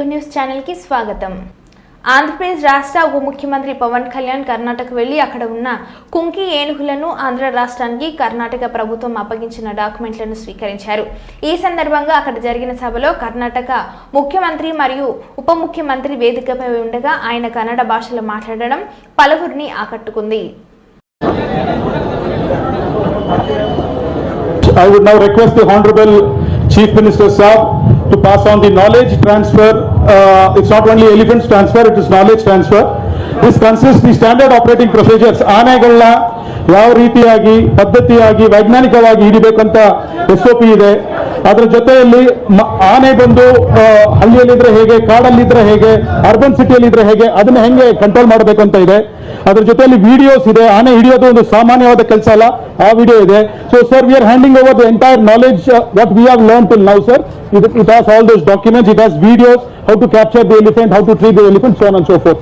Telugu news channel కి స్వాగతం. ఆంధ్రప్రదేశ్ రాష్ట్ర ఉప ముఖ్యమంత్రి పవన్ కళ్యాణ్ కర్ణాటక వెళ్లి అక్కడ ఉన్న కుంకి ఏనుగులను ఆంధ్ర రాష్ట్రానికి కర్ణాటక ప్రభుత్వం అప్పగించిన డాక్యుమెంట్లను స్వీకరించారు. ఈ సందర్భంగా అక్కడ జరిగిన సభలో కర్ణాటక ముఖ్యమంత్రి మరియు ఉప ముఖ్యమంత్రి వేదికపై ఉండగా ఆయన కన్నడ భాషలో మాట్లాడడం పలువురిని ఆకట్టుకుంది. I would now request the Honorable Chief Minister Sir to pass on the knowledge transfer. It's not only elephants transfer, it is knowledge transfer. This consists the standard operating procedures. ಆನೆಗಳನ್ನ ಯಾವ ರೀತಿಯಾಗಿ ಪದ್ಧತಿಯಾಗಿ ವೈಜ್ಞಾನಿಕವಾಗಿ ಹಿಡಿಬೇಕಂತ SOP ಇದೆ. ಅದರ ಜೊತೆಯಲ್ಲಿ ಆನೆ ಬಂದು ಹಳ್ಳಿಯಲ್ಲಿದ್ರೆ ಹೇಗೆ, ಕಾಡಲ್ಲಿದ್ರೆ ಹೇಗೆ, ಅರ್ಬನ್ ಸಿಟಿಯಲ್ಲಿದ್ರೆ ಹೇಗೆ, ಅದನ್ನ ಹೆಂಗೆ ಕಂಟ್ರೋಲ್ ಮಾಡಬೇಕು ಅಂತ ಇದೆ. ಅದರ ಜೊತೆಯಲ್ಲಿ ವಿಡಿಯೋಸ್ ಇದೆ. ಆನೆ ಹಿಡಿಯೋದು ಒಂದು ಸಾಮಾನ್ಯವಾದ ಕೆಲಸ ಅಲ್ಲ, ಆ ವಿಡಿಯೋ ಇದೆ. So sir, we are handing over the entire knowledge what we have learn till now sir. It has all those documents, it has videos, how to capture the elephant, how to treat the elephant, so on and so forth.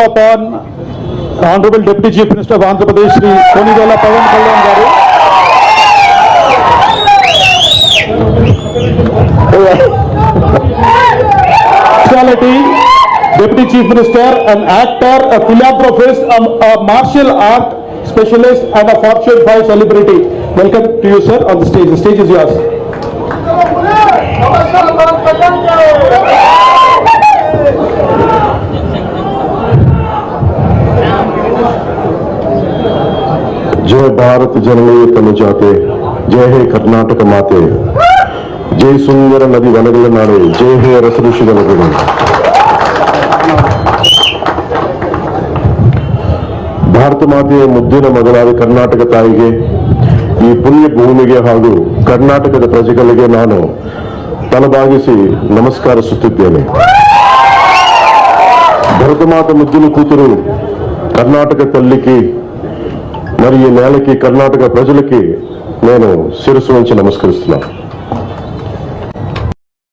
Upon Honorable Deputy Chief Minister of Andhra Pradesh, Shri Konigala Pawan Kalyan garu. Speciality, Deputy Chief Minister, an actor, a philanthropist, a martial art specialist, and a Fortune 5 celebrity. Welcome to you, sir, on the stage. The stage is yours. जय भारत जननी तनुजाते, जय हे कर्नाटक माते, जय सुंदर नदी वनगल नाडे, जय हे रस ಋಷಿಗಳ ಗುರು. ಭಾರತ ಮಾತೆಯ ಮುದ್ದಿನ ಮಗಳಾದ ಕರ್ನಾಟಕ ತಾಯಿಗೆ, ಈ ಪುಣ್ಯ ಭೂಮಿಗೆ ಹಾಗೂ ಕರ್ನಾಟಕದ ಪ್ರಜೆಗಳಿಗೆ ನಾನು ತಲೆಬಾಗಿಸಿ ನಮಸ್ಕರಿಸುತ್ತಿದ್ದೇನೆ. భారత మాత ముద్దిన కూతురు కర్ణాటక తల్లికి మరి ఈ నేలకి కర్ణాటక ప్రజలకి నేను శిరస్సు వంచి నమస్కరిస్తున్నాను.